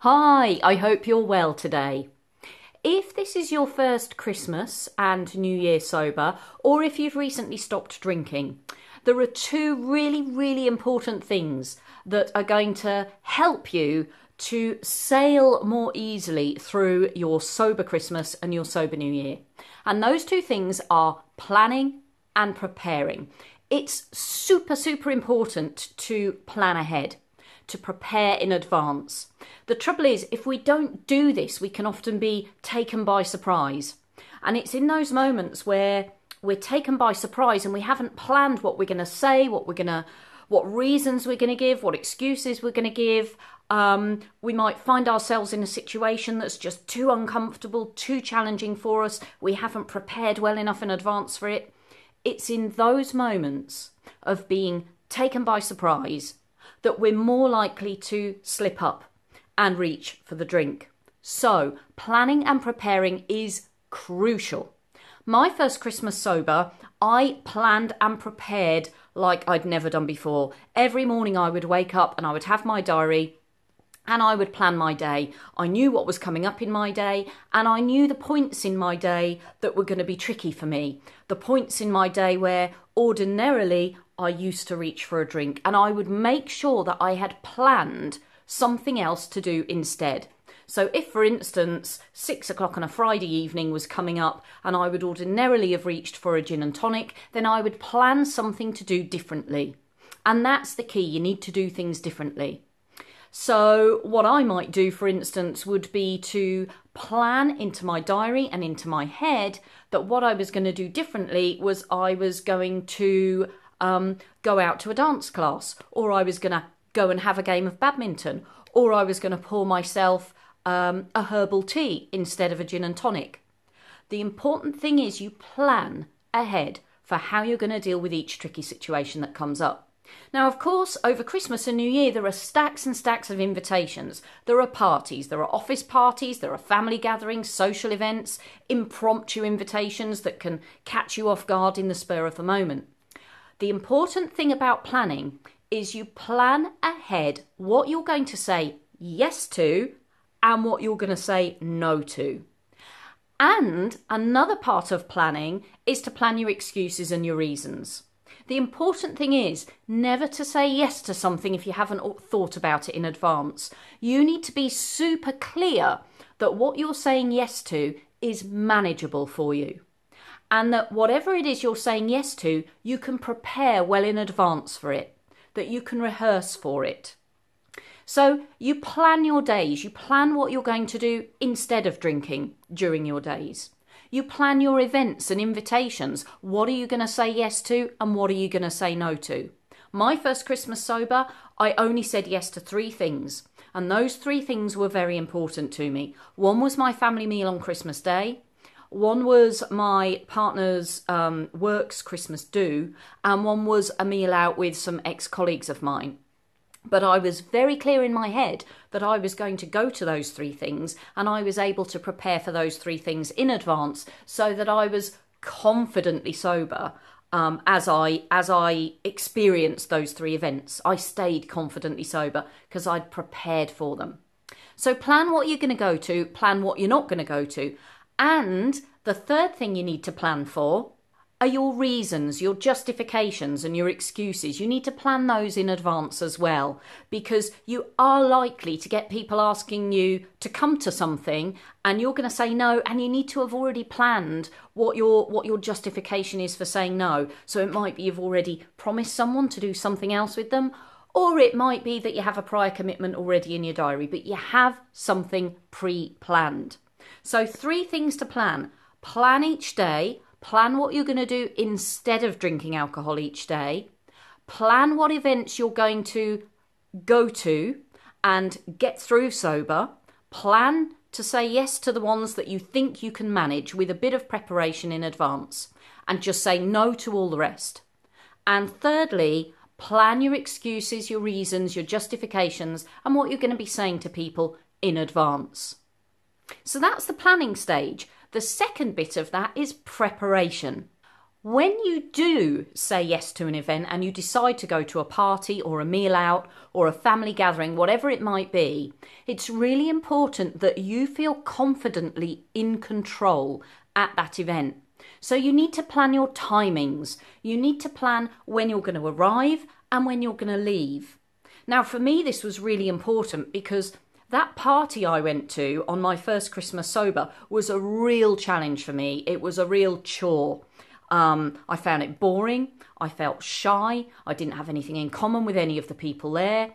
Hi, I hope you're well today. If this is your first Christmas and New Year sober, or if you've recently stopped drinking, there are two really important things that are going to help you to sail more easily through your sober Christmas and your sober New Year. And those two things are planning and preparing. It's super important to plan ahead, to prepare in advance. The trouble is, if we don't do this, we can often be taken by surprise. And it's in those moments where we're taken by surprise and we haven't planned what we're going to say, what reasons we're going to give, what excuses we're going to give. We might find ourselves in a situation that's just too uncomfortable, too challenging for us. We haven't prepared well enough in advance for it. It's in those moments of being taken by surprise that we're more likely to slip up and reach for the drink. So planning and preparing is crucial. My first Christmas sober, I planned and prepared like I'd never done before. Every morning I would wake up and I would have my diary and I would plan my day. I knew what was coming up in my day and I knew the points in my day that were going to be tricky for me. The points in my day where ordinarily I used to reach for a drink, and I would make sure that I had planned something else to do instead. So if, for instance, 6 o'clock on a Friday evening was coming up and I would ordinarily have reached for a gin and tonic, then I would plan something to do differently. And that's the key. You need to do things differently. So what I might do, for instance, would be to plan into my diary and into my head that what I was going to do differently was I was going to go out to a dance class, or I was going to go and have a game of badminton, or I was going to pour myself a herbal tea instead of a gin and tonic. The important thing is you plan ahead for how you're going to deal with each tricky situation that comes up. Now, of course, over Christmas and New Year, there are stacks and stacks of invitations. There are parties, there are office parties, there are family gatherings, social events, impromptu invitations that can catch you off guard in the spur of the moment. The important thing about planning is you plan ahead what you're going to say yes to and what you're going to say no to. And another part of planning is to plan your excuses and your reasons. The important thing is never to say yes to something if you haven't thought about it in advance. You need to be super clear that what you're saying yes to is manageable for you. And that whatever it is you're saying yes to, you can prepare well in advance for it, that you can rehearse for it. So you plan your days, you plan what you're going to do instead of drinking during your days. You plan your events and invitations. What are you going to say yes to and what are you going to say no to? My first Christmas sober, I only said yes to 3 things. And those 3 things were very important to me. One was my family meal on Christmas Day. One was my partner's works Christmas do, and one was a meal out with some ex-colleagues of mine. But I was very clear in my head that I was going to go to those 3 things, and I was able to prepare for those 3 things in advance so that I was confidently sober as I experienced those 3 events. I stayed confidently sober because I'd prepared for them. So plan what you're going to go to, plan what you're not going to go to. And the third thing you need to plan for are your reasons, your justifications and your excuses. You need to plan those in advance as well, because you are likely to get people asking you to come to something and you're going to say no, and you need to have already planned what your justification is for saying no. So it might be you've already promised someone to do something else with them, or it might be that you have a prior commitment already in your diary, but you have something pre-planned. So 3 things to plan. Plan each day. Plan what you're going to do instead of drinking alcohol each day. Plan what events you're going to go to and get through sober. Plan to say yes to the ones that you think you can manage with a bit of preparation in advance, and just say no to all the rest. And thirdly, plan your excuses, your reasons, your justifications, and what you're going to be saying to people in advance. So that's the planning stage. The second bit of that is preparation. When you do say yes to an event and you decide to go to a party or a meal out or a family gathering, whatever it might be, it's really important that you feel confidently in control at that event. So you need to plan your timings. You need to plan when you're going to arrive and when you're going to leave. Now, for me, this was really important because that party I went to on my first Christmas sober was a real challenge for me. It was a real chore. I found it boring. I felt shy. I didn't have anything in common with any of the people there.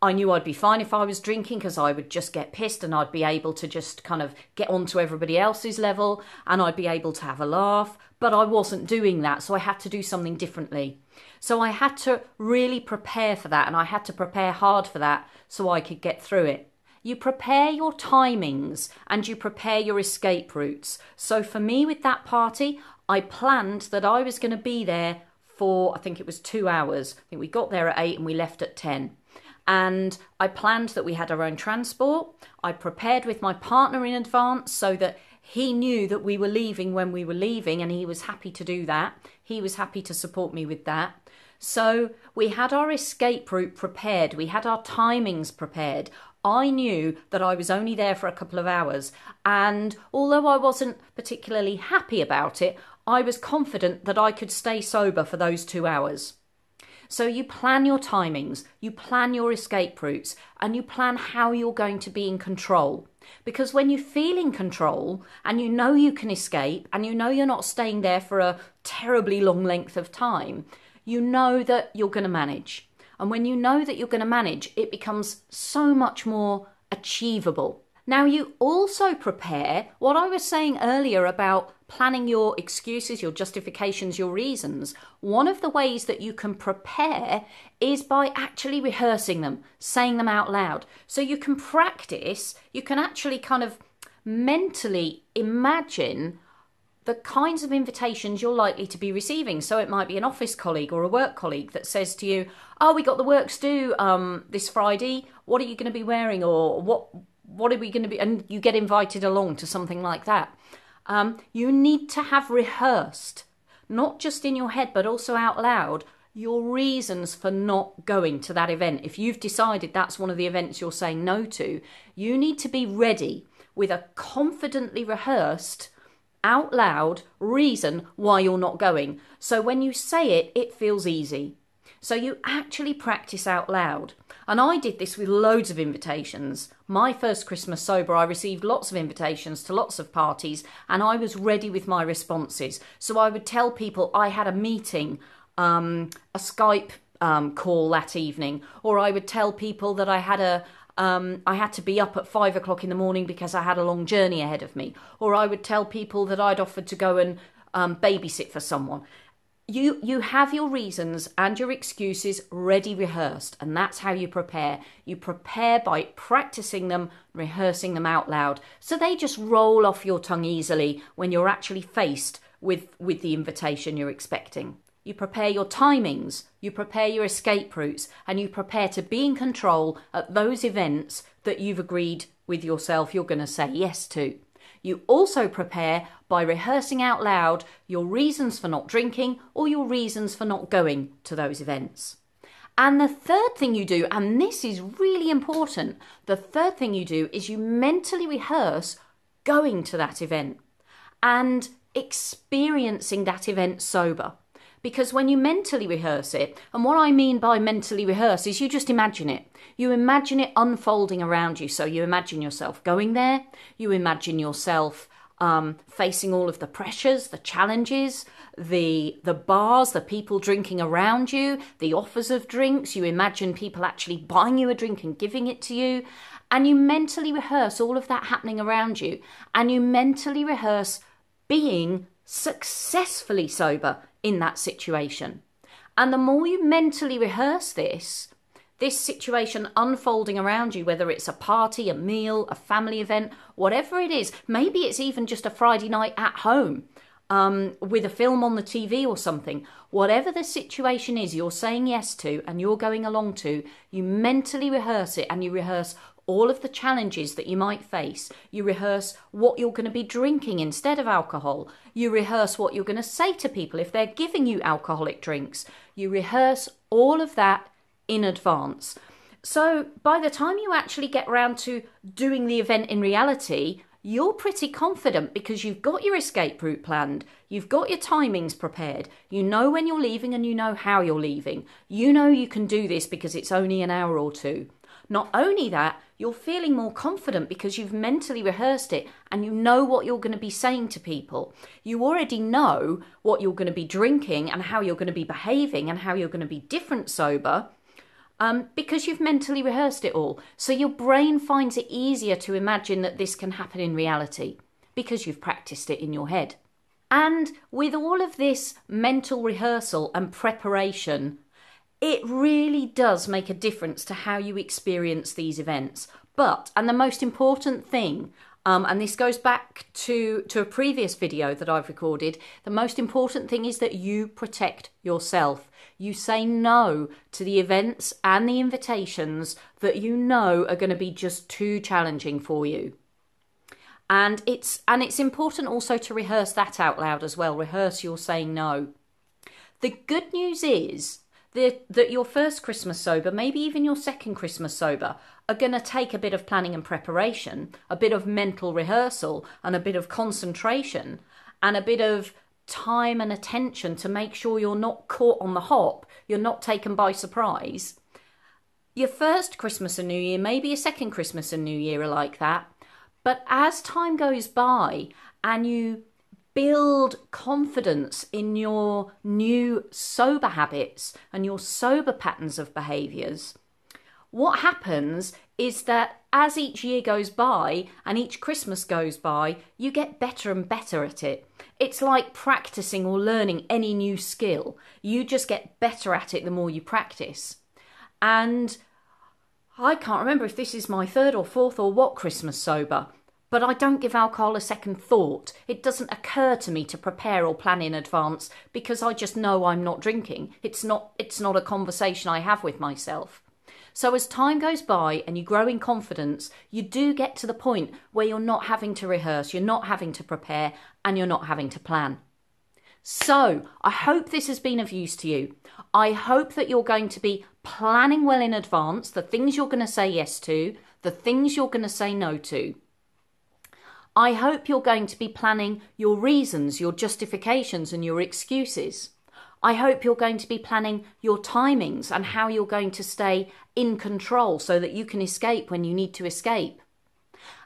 I knew I'd be fine if I was drinking because I would just get pissed and I'd be able to just kind of get onto everybody else's level and I'd be able to have a laugh. But I wasn't doing that, so I had to do something differently. So I had to really prepare for that, and I had to prepare hard for that so I could get through it. You prepare your timings and you prepare your escape routes. So for me with that party, I planned that I was going to be there for, I think it was 2 hours. I think we got there at 8 and we left at 10. And I planned that we had our own transport. I prepared with my partner in advance so that he knew that we were leaving when we were leaving, and he was happy to do that. He was happy to support me with that. So we had our escape route prepared. We had our timings prepared. I knew that I was only there for a couple of hours, and although I wasn't particularly happy about it, I was confident that I could stay sober for those 2 hours. So you plan your timings, you plan your escape routes, and you plan how you're going to be in control. Because when you feel in control and you know you can escape and you know you're not staying there for a terribly long length of time, you know that you're going to manage. And when you know that you're going to manage, it becomes so much more achievable. Now, you also prepare what I was saying earlier about planning your excuses, your justifications, your reasons. One of the ways that you can prepare is by actually rehearsing them, saying them out loud. So you can practice, you can actually kind of mentally imagine the kinds of invitations you're likely to be receiving. So it might be an office colleague or a work colleague that says to you, oh, we got the works due this Friday. What are you going to be wearing? Or what are we going to be? And you get invited along to something like that. You need to have rehearsed, not just in your head, but also out loud, your reasons for not going to that event. If you've decided that's one of the events you're saying no to, you need to be ready with a confidently rehearsed, out loud reason why you're not going. So when you say it, it feels easy. So you actually practice out loud. And I did this with loads of invitations. My first Christmas sober, I received lots of invitations to lots of parties, and I was ready with my responses. So I would tell people I had a meeting, a Skype call that evening, or I would tell people that I had to be up at 5 o'clock in the morning because I had a long journey ahead of me, or I would tell people that I'd offered to go and babysit for someone. You have your reasons and your excuses ready rehearsed, and that's how you prepare. You prepare by practicing them, rehearsing them out loud, so they just roll off your tongue easily when you're actually faced with the invitation you're expecting. You prepare your timings, you prepare your escape routes, and you prepare to be in control at those events that you've agreed with yourself you're going to say yes to. You also prepare by rehearsing out loud your reasons for not drinking or your reasons for not going to those events. And the third thing you do, and this is really important, the third thing you do is you mentally rehearse going to that event and experiencing that event sober. Because when you mentally rehearse it, and what I mean by mentally rehearse is you just imagine it. You imagine it unfolding around you. So you imagine yourself going there. You imagine yourself facing all of the pressures, the challenges, the bars, the people drinking around you, the offers of drinks. You imagine people actually buying you a drink and giving it to you. And you mentally rehearse all of that happening around you. And you mentally rehearse being successfully sober in that situation. And the more you mentally rehearse this situation unfolding around you, whether it's a party, a meal, a family event, whatever it is, maybe it's even just a Friday night at home with a film on the TV or something, whatever the situation is you're saying yes to and you're going along to, you mentally rehearse it and you rehearse all of the challenges that you might face. You rehearse what you're going to be drinking instead of alcohol. You rehearse what you're going to say to people if they're giving you alcoholic drinks. You rehearse all of that in advance. So by the time you actually get around to doing the event in reality, you're pretty confident because you've got your escape route planned, you've got your timings prepared, you know when you're leaving and you know how you're leaving. You know you can do this because it's only an hour or two. Not only that, you're feeling more confident because you've mentally rehearsed it and you know what you're going to be saying to people. You already know what you're going to be drinking and how you're going to be behaving and how you're going to be different sober. Because you've mentally rehearsed it all. So your brain finds it easier to imagine that this can happen in reality because you've practiced it in your head. And with all of this mental rehearsal and preparation, it really does make a difference to how you experience these events. And the most important thing, and this goes back to a previous video that I've recorded, the most important thing is that you protect yourself. You say no to the events and the invitations that you know are going to be just too challenging for you. And it's important also to rehearse that out loud as well. Rehearse your saying no. The good news is that your first Christmas sober, maybe even your second Christmas sober, are going to take a bit of planning and preparation, a bit of mental rehearsal and a bit of concentration and a bit of time and attention to make sure you're not caught on the hop, you're not taken by surprise. Your first Christmas and New Year, maybe your second Christmas and New Year are like that. But as time goes by and you build confidence in your new sober habits and your sober patterns of behaviours, what happens is that as each year goes by and each Christmas goes by, you get better and better at it. It's like practicing or learning any new skill. You just get better at it the more you practice. And I can't remember if this is my third or fourth or what Christmas sober, but I don't give alcohol a second thought. It doesn't occur to me to prepare or plan in advance because I just know I'm not drinking. It's not a conversation I have with myself. So as time goes by and you grow in confidence, you do get to the point where you're not having to rehearse, you're not having to prepare, and you're not having to plan. So I hope this has been of use to you. I hope that you're going to be planning well in advance the things you're going to say yes to, the things you're going to say no to. I hope you're going to be planning your reasons, your justifications and your excuses. I hope you're going to be planning your timings and how you're going to stay in control so that you can escape when you need to escape.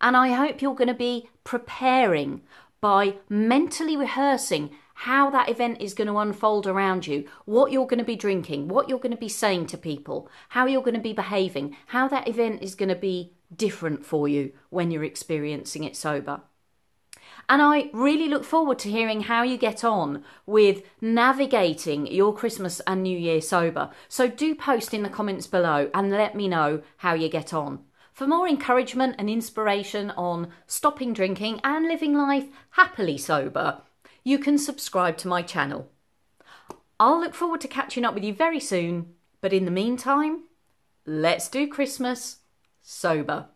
And I hope you're going to be preparing by mentally rehearsing how that event is going to unfold around you, what you're going to be drinking, what you're going to be saying to people, how you're going to be behaving, how that event is going to be different for you when you're experiencing it sober. And I really look forward to hearing how you get on with navigating your Christmas and New Year sober. So do post in the comments below and let me know how you get on. For more encouragement and inspiration on stopping drinking and living life happily sober, you can subscribe to my channel. I'll look forward to catching up with you very soon, but in the meantime, let's do Christmas sober.